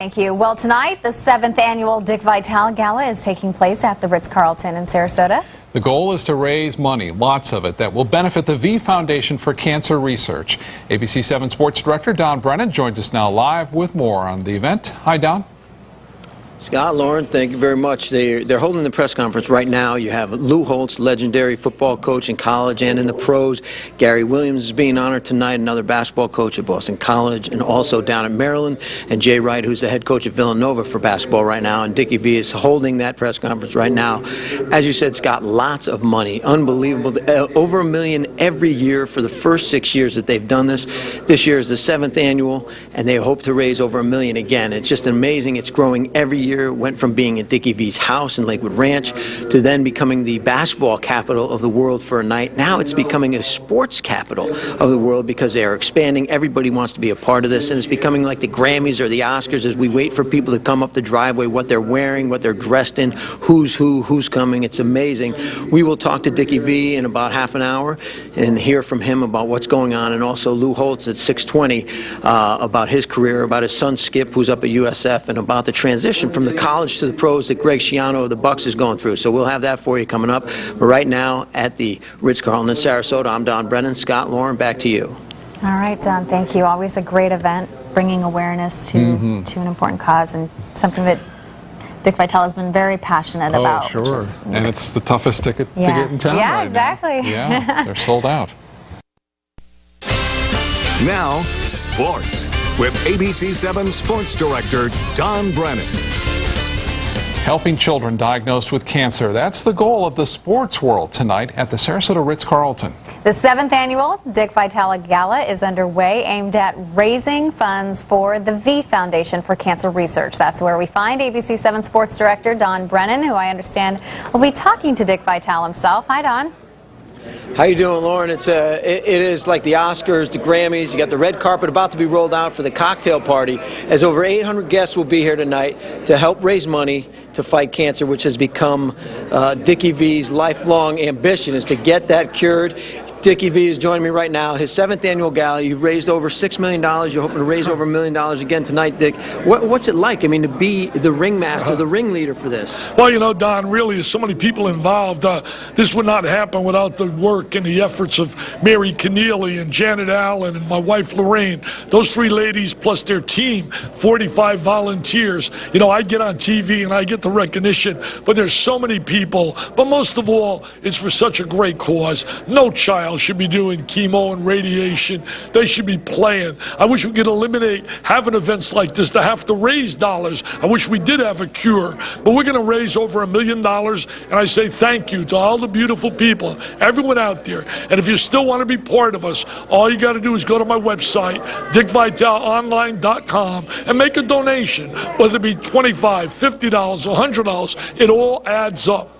Thank you. Well, tonight, the 7th Annual Dick Vitale Gala is taking place at the Ritz in Sarasota. The goal is to raise money, lots of it, that will benefit the V Foundation for Cancer Research. ABC 7 Sports Director Don Brennan joins us now live with more on the event. Hi, Don. Scott, Lauren, thank you very much. They're holding the press conference right now. You have Lou Holtz, legendary football coach in college and in the pros. Gary Williams is being honored tonight, another basketball coach at Boston College and also down at Maryland. And Jay Wright, who's the head coach at Villanova for basketball right now. And Dickie V is holding that press conference right now. As you said, Scott, lots of money. Unbelievable. Over $1 million every year for the first 6 years that they've done this. This year is the 7th annual, and they hope to raise over $1 million again. It's just amazing. It's growing every year. Went from being at Dickie V's house in Lakewood Ranch to then becoming the basketball capital of the world for a night. Now it's becoming a sports capital of the world because they are expanding. Everybody wants to be a part of this, and it's becoming like the Grammys or the Oscars as we wait for people to come up the driveway, what they're wearing, what they're dressed in, who's who, who's coming. It's amazing. We will talk to Dickie V in about half an hour and hear from him about what's going on, and also Lou Holtz at 6:20 about his career, about his son Skip, who's up at USF, and about the transition from the college to the pros that Greg Schiano of the Bucks is going through. So we'll have that for you coming up. But right now at the Ritz-Carlton in Sarasota, I'm Don Brennan. Scott, Lauren, back to you. All right, Don, thank you. Always a great event, bringing awareness to an important cause and something that Dick Vitale has been very passionate about. Oh, sure. And it's the toughest ticket to get in town right exactly. now. Yeah, they're sold out. Now, sports with ABC 7 Sports Director Don Brennan. Helping children diagnosed with cancer. That's the goal of the sports world tonight at the Sarasota Ritz-Carlton. The 7th Annual Dick Vitale Gala is underway, aimed at raising funds for the V Foundation for Cancer Research. That's where we find ABC 7 Sports Director Don Brennan, who I understand will be talking to Dick Vitale himself. Hi, Don. How you doing, Lauren? It is like the Oscars, the Grammys. You got the red carpet about to be rolled out for the cocktail party, as over 800 guests will be here tonight to help raise money to fight cancer, which has become Dickie V's lifelong ambition, is to get that cured. Dickie V is joining me right now. His 7th annual gala. You've raised over $6 million. You're hoping to raise over $1 million again tonight, Dick. What's it like? I mean, to be the ringmaster, the ringleader for this? Well, you know, Don, really, there's so many people involved. This would not happen without the work and the efforts of Mary Keneally and Janet Allen and my wife Lorraine. Those 3 ladies plus their team, 45 volunteers. You know, I get on TV and I get the recognition, but there's so many people. But most of all, it's for such a great cause. No child should be doing chemo and radiation. They should be playing. I wish we could eliminate having events like this to have to raise dollars. I wish we did have a cure, but we're going to raise over $1 million, and I say thank you to all the beautiful people, everyone out there. And if you still want to be part of us, all you got to do is go to my website, dickvitaleonline.com, and make a donation, whether it be $25, $50, or $100. It all adds up.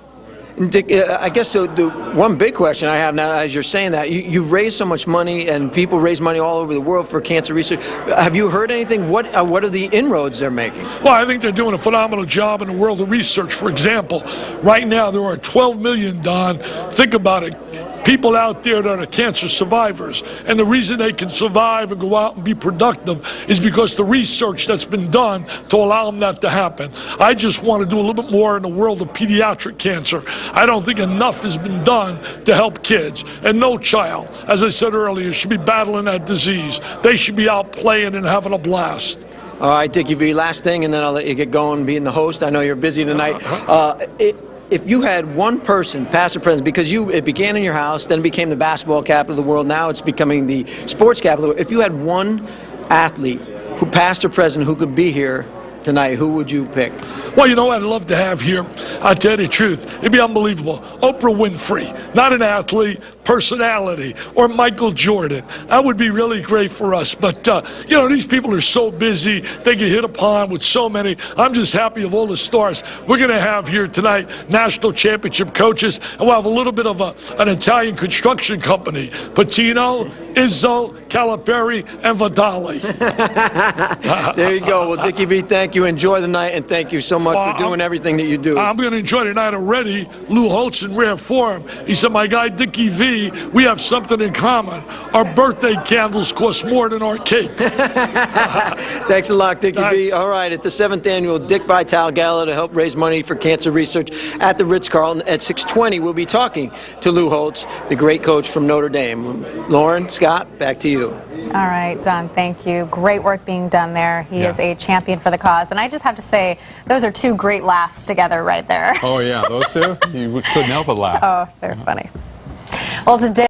Dick, I guess the one big question I have now, as you're saying that, you've raised so much money, and people raise money all over the world for cancer research. Have you heard anything? What are the inroads they're making? Well, I think they're doing a phenomenal job in the world of research. For example, right now there are 12 million, Don, think about it, people out there that are cancer survivors. And the reason they can survive and go out and be productive is because the research that's been done to allow them that to happen. I just want to do a little bit more in the world of pediatric cancer. I don't think enough has been done to help kids. And no child, as I said earlier, should be battling that disease. They should be out playing and having a blast. All right, Dickie V, last thing, and then I'll let you get going being the host. I know you're busy tonight. If you had one person, past or present, because it began in your house, then it became the basketball capital of the world, now it's becoming the sports capital. If you had one athlete, who past or present, who could be here tonight, who would you pick? Well, you know what I'd love to have here? I'll tell you the truth. It'd be unbelievable. Oprah Winfrey, not an athlete, personality, or Michael Jordan. That would be really great for us. But, you know, these people are so busy. They get hit upon with so many. I'm just happy of all the stars we're going to have here tonight, national championship coaches, and we'll have a little bit of an Italian construction company. Patino, Izzo, Calipari, and Vitale. There you go. Well, Dickie V, thank you. Enjoy the night, and thank you so much for doing everything that you do. I'm going to enjoy the night already. Lou Holtz in rare form. He said, my guy Dickie V me, we have something in common. Our birthday candles cost more than our cake. Thanks a lot, Dickie B. All right, at the 7th Annual Dick Vitale Gala to help raise money for cancer research at the Ritz-Carlton at 6:20, we'll be talking to Lou Holtz, the great coach from Notre Dame. Lauren, Scott, back to you. All right, Don, thank you. Great work being done there. He is a champion for the cause. And I just have to say, those are two great laughs together right there. Oh, yeah, those two? You couldn't help but laugh. Oh, they're funny. Well, today,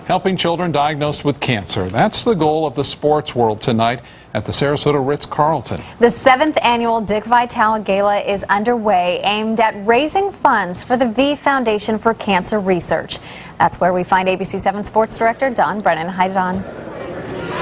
helping children diagnosed with cancer. That's the goal of the sports world tonight at the Sarasota Ritz-Carlton. the 7th Annual Dick Vitale Gala is underway, aimed at raising funds for the V Foundation for Cancer Research. That's where we find ABC 7 Sports Director Don Brennan. Hi, Don.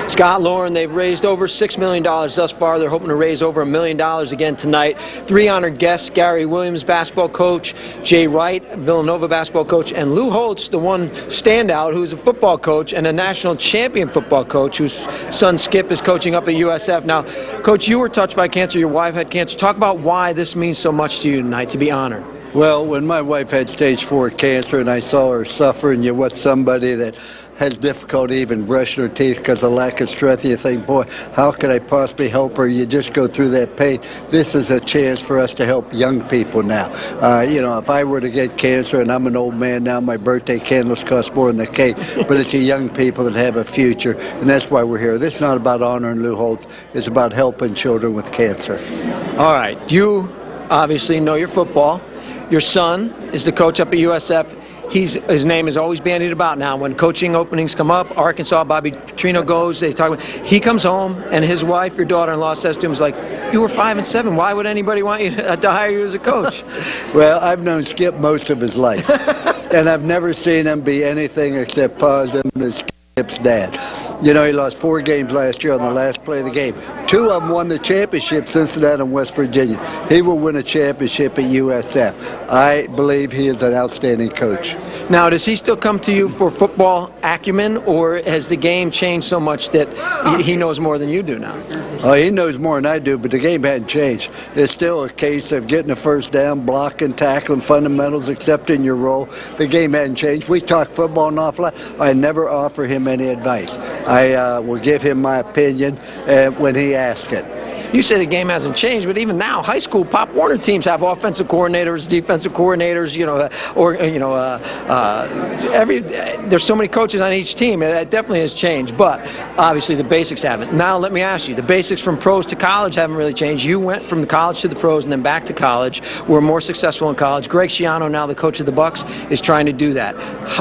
Scott, Lauren, they've raised over $6 million thus far. They're hoping to raise over $1 million again tonight. 3 honored guests: Gary Williams, basketball coach; Jay Wright, Villanova basketball coach; and Lou Holtz, the one standout who's a football coach and a national champion football coach whose son Skip is coaching up at USF. Now, Coach, you were touched by cancer. Your wife had cancer. Talk about why this means so much to you tonight to be honored. Well, when my wife had stage 4 cancer and I saw her suffer, and you watch somebody that has difficulty even brushing her teeth because of lack of strength, you think, boy, how could I possibly help her? You just go through that pain. This is a chance for us to help young people now. If I were to get cancer, and I'm an old man now, my birthday candles cost more than the cake, but it's the young people that have a future, and that's why we're here. This is not about honoring Lou Holtz. It's about helping children with cancer. All right, you obviously know your football. Your son is the coach up at USF. His name is always bandied about now. When coaching openings come up, Arkansas, Bobby Petrino goes, they talk about, he comes home and his wife, your daughter-in-law, says to him, like, you were 5-7. Why would anybody want you to hire you as a coach? Well, I've known Skip most of his life, and I've never seen him be anything except positive as Skip's dad. You know, he lost 4 games last year on the last play of the game. 2 of them won the championship, Cincinnati and West Virginia. He will win a championship at USF. I believe he is an outstanding coach. Now, does he still come to you for football acumen, or has the game changed so much that he knows more than you do now? Oh, he knows more than I do, but the game hadn't changed. It's still a case of getting a first down, blocking, tackling, fundamentals, accepting your role. The game hadn't changed. We talk football an awful lot. I never offer him any advice. I will give him my opinion when he asks it. You say the game hasn't changed, but even now, high school Pop Warner teams have offensive coordinators, defensive coordinators, there's so many coaches on each team, and that definitely has changed, but obviously the basics haven't. Now, let me ask you, the basics from pros to college haven't really changed. You went from the college to the pros and then back to college, were more successful in college. Greg Schiano, now the coach of the Bucks, is trying to do that.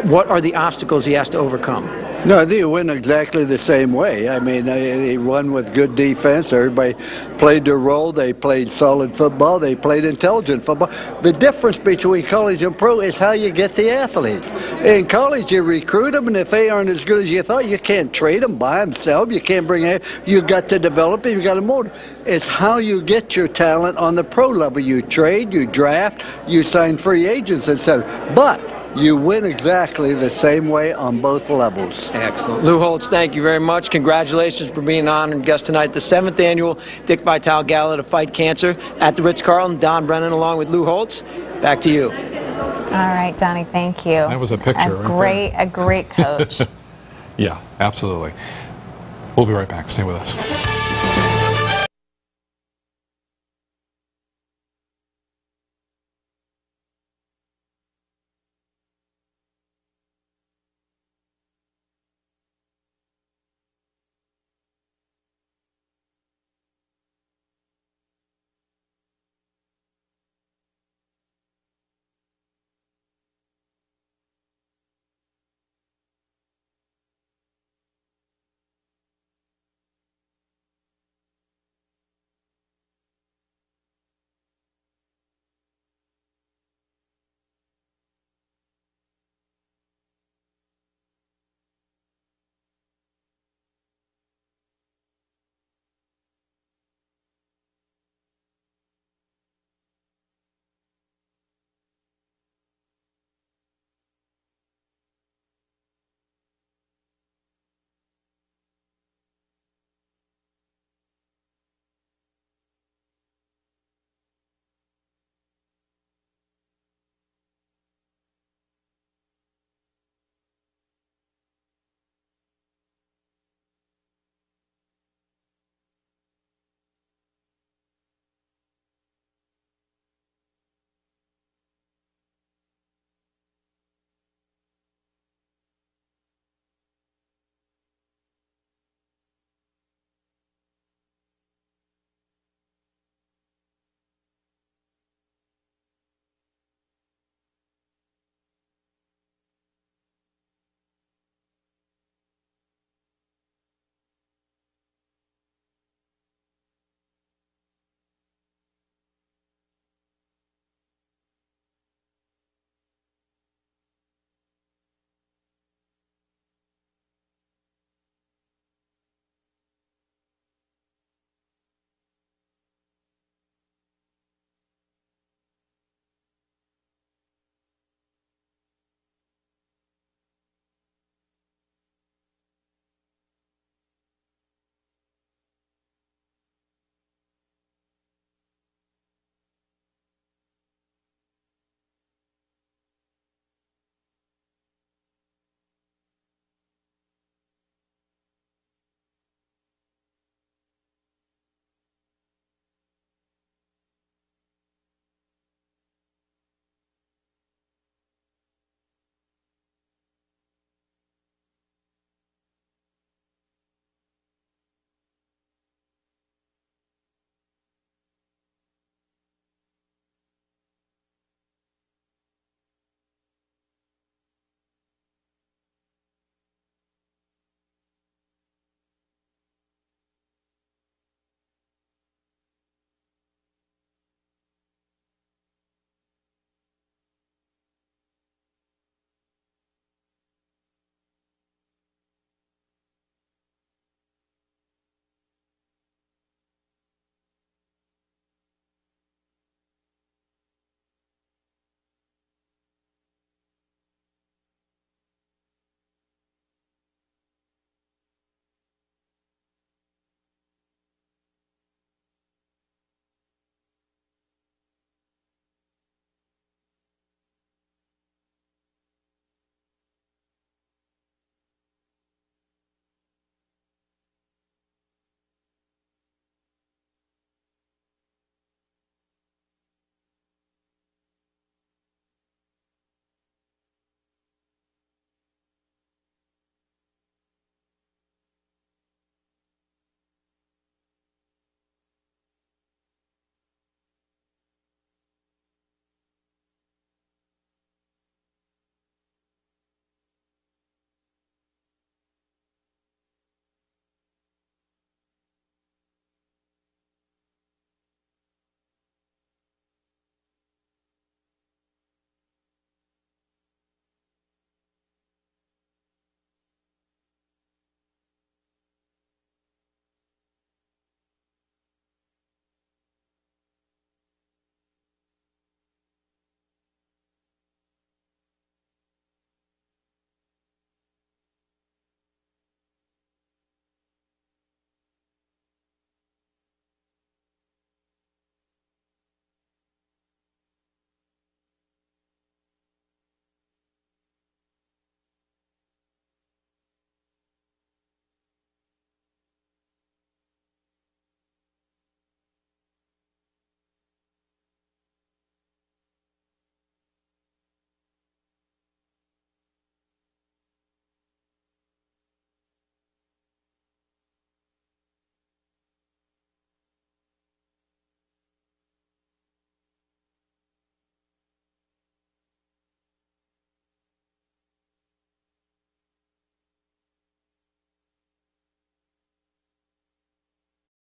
What are the obstacles he has to overcome? No, they win exactly the same way. I mean, they won with good defense. Everybody played their role. They played solid football. They played intelligent football. The difference between college and pro is how you get the athletes. In college, you recruit them, and if they aren't as good as you thought, you can't trade them, buy them, sell them. You can't bring them. You got to develop them. You got to mold them. It's how you get your talent on the pro level. You trade, you draft, you sign free agents, etc. But you win exactly the same way on both levels. Excellent. Lou Holtz, thank you very much. Congratulations for being an honored guest tonight at the 7th Annual Dick Vitale Gala to fight cancer at the Ritz-Carlton. Don Brennan along with Lou Holtz. Back to you. All right, Donnie, thank you. That was a picture. A great coach. Yeah, absolutely. We'll be right back. Stay with us.